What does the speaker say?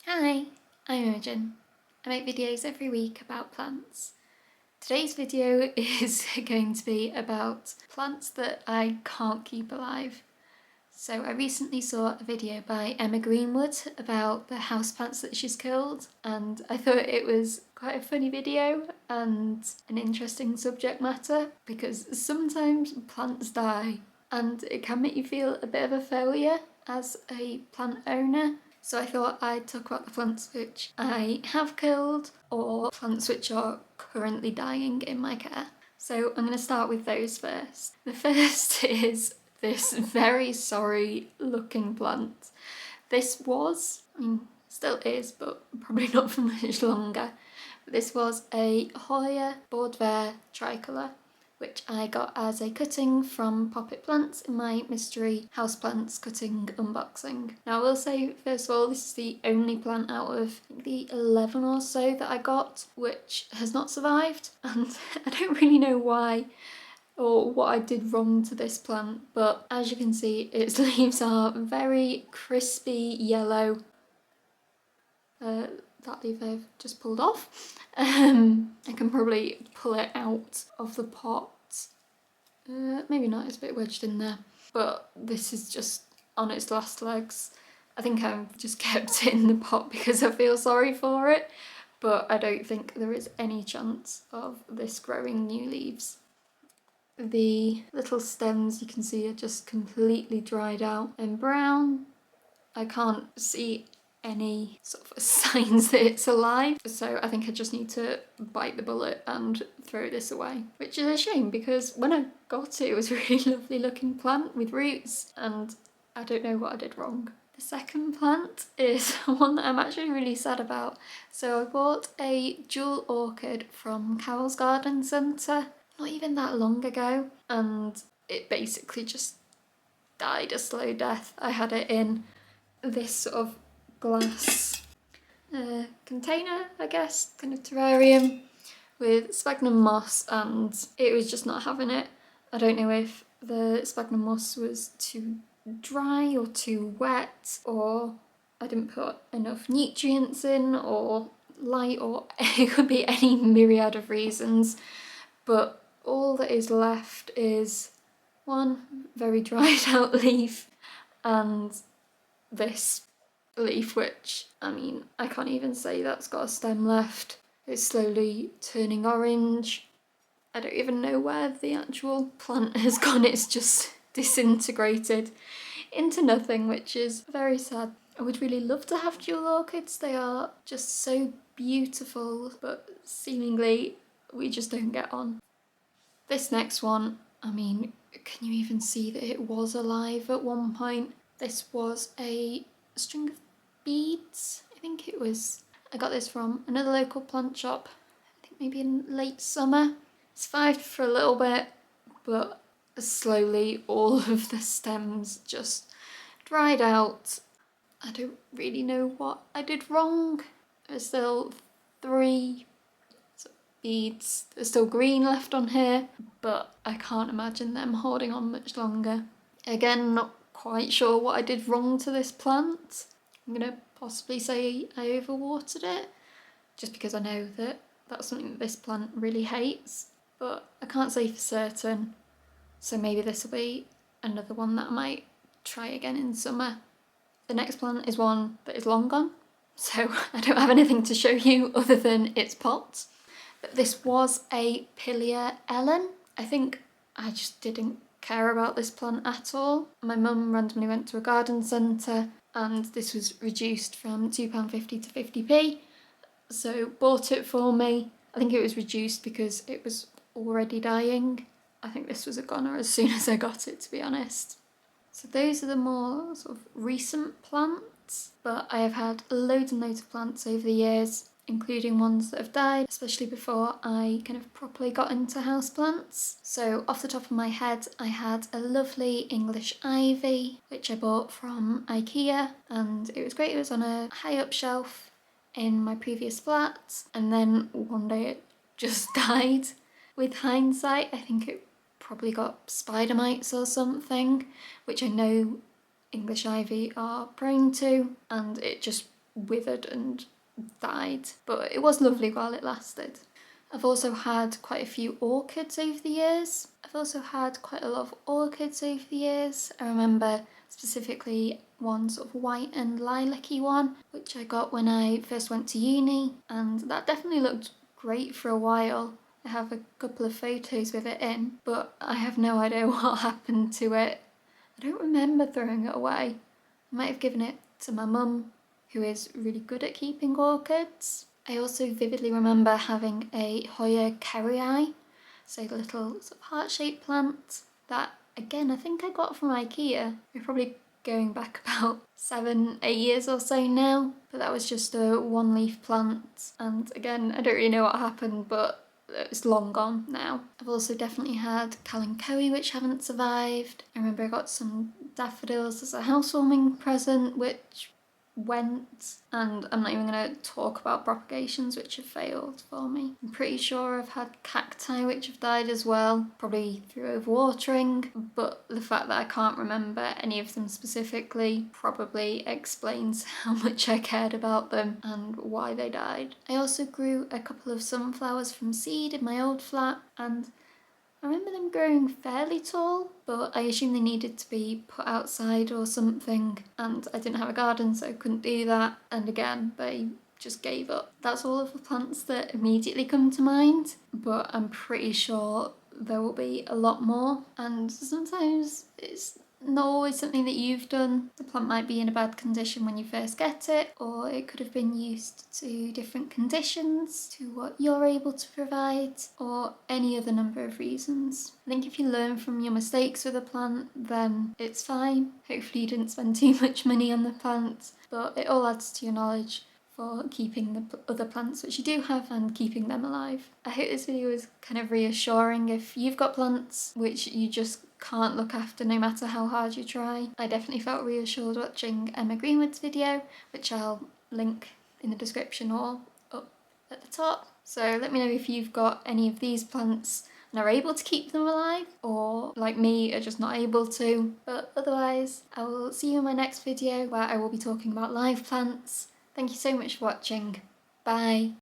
Hi, I'm Imogen. I make videos every week about plants. Today's video is going to be about plants that I can't keep alive. So I recently saw a video by Emma Greenwood about the houseplants that she's killed, and I thought it was quite a funny video and an interesting subject matter because sometimes plants die and it can make you feel a bit of a failure as a plant owner. So I thought I'd talk about the plants which I have killed or plants which are currently dying in my care. So I'm going to start with those first. The first is this very sorry looking plant. This was, still is, but probably not for much longer. This was a Hoya tricolor, which I got as a cutting from Poppet Plants in my mystery houseplants cutting unboxing. Now I will say, first of all, this is the only plant out of the 11 or so that I got which has not survived, and I don't really know why or what I did wrong to this plant, but as you can see, its leaves are very crispy yellow. That leaf I've just pulled off. I can probably pull it out of the pot. Maybe not, it's a bit wedged in there. But this is just on its last legs. I think I've just kept it in the pot because I feel sorry for it, but I don't think there is any chance of this growing new leaves. The little stems you can see are just completely dried out and brown. I can't see any sort of signs that it's alive, so I think I just need to bite the bullet and throw this away, which is a shame because when I got it, it was a really lovely looking plant with roots, and I don't know what I did wrong. The second plant is one that I'm actually really sad about. So I bought a jewel orchid from Carol's Garden Centre not even that long ago, and it basically just died a slow death. I had it in this sort of glass container, I guess, kind of terrarium with sphagnum moss, and it was just not having it. I don't know if the sphagnum moss was too dry or too wet, or I didn't put enough nutrients in, or light, or it could be any myriad of reasons, but all that is left is one very dried out leaf and this leaf, which, I can't even say that's got a stem left. It's slowly turning orange. I don't even know where the actual plant has gone. It's just disintegrated into nothing, which is very sad. I would really love to have jewel orchids. They are just so beautiful, but seemingly we just don't get on. This next one, can you even see that it was alive at one point? This was a string of beads, I think it was. I got this from another local plant shop, I think maybe in late summer. It survived for a little bit, but slowly all of the stems just dried out. I don't really know what I did wrong. There's still 3 beads that are still green left on here, but I can't imagine them holding on much longer. Again, not quite sure what I did wrong to this plant. I'm gonna possibly say I overwatered it, just because I know that that's something that this plant really hates, but I can't say for certain, so maybe this will be another one that I might try again in summer. The next plant is one that is long gone, so I don't have anything to show you other than its pot. But this was a Pillia Ellen. I think I just didn't care about this plant at all. My mum randomly went to a garden centre and this was reduced from £2.50 to 50p, so bought it for me. I think it was reduced because it was already dying. I think this was a goner as soon as I got it, to be honest. So those are the more sort of recent plants, but I have had loads and loads of plants over the years, including ones that have died, especially before I kind of properly got into houseplants. So off the top of my head, I had a lovely English ivy, which I bought from IKEA, and it was great. It was on a high up shelf in my previous flat, and then one day it just died. With hindsight, I think it probably got spider mites or something, which I know English ivy are prone to, and it just withered and died, but it was lovely while it lasted. I've also had quite a few orchids over the years. I remember specifically one sort of white and lilac-y one, which I got when I first went to uni, and that definitely looked great for a while. I have a couple of photos with it in, but I have no idea what happened to it. I don't remember throwing it away. I might have given it to my mum, who is really good at keeping orchids. I also vividly remember having a Hoya kerrii, so the little sort of heart-shaped plant that, again, I think I got from IKEA. We're probably going back about 7-8 years or so now, but that was just a one-leaf plant, and again, I don't really know what happened, but it's long gone now. I've also definitely had kalanchoe, which haven't survived. I remember I got some daffodils as a housewarming present, which went, and I'm not even going to talk about propagations which have failed for me. I'm pretty sure I've had cacti which have died as well, probably through overwatering, but the fact that I can't remember any of them specifically probably explains how much I cared about them and why they died. I also grew a couple of sunflowers from seed in my old flat, and I remember them growing fairly tall, but I assume they needed to be put outside or something, and I didn't have a garden so I couldn't do that, and again, they just gave up. That's all of the plants that immediately come to mind, but I'm pretty sure there will be a lot more, and sometimes it's not always something that you've done. The plant might be in a bad condition when you first get it, or it could have been used to different conditions to what you're able to provide, or any other number of reasons. I think if you learn from your mistakes with a plant, then it's fine. Hopefully you didn't spend too much money on the plant, but it all adds to your knowledge for keeping the other plants which you do have and keeping them alive. I hope this video was kind of reassuring if you've got plants which you just can't look after no matter how hard you try. I definitely felt reassured watching Emma Greenwood's video, which I'll link in the description or up at the top. So let me know if you've got any of these plants and are able to keep them alive, or like me are just not able to. But otherwise, I will see you in my next video where I will be talking about live plants. Thank you so much for watching. Bye!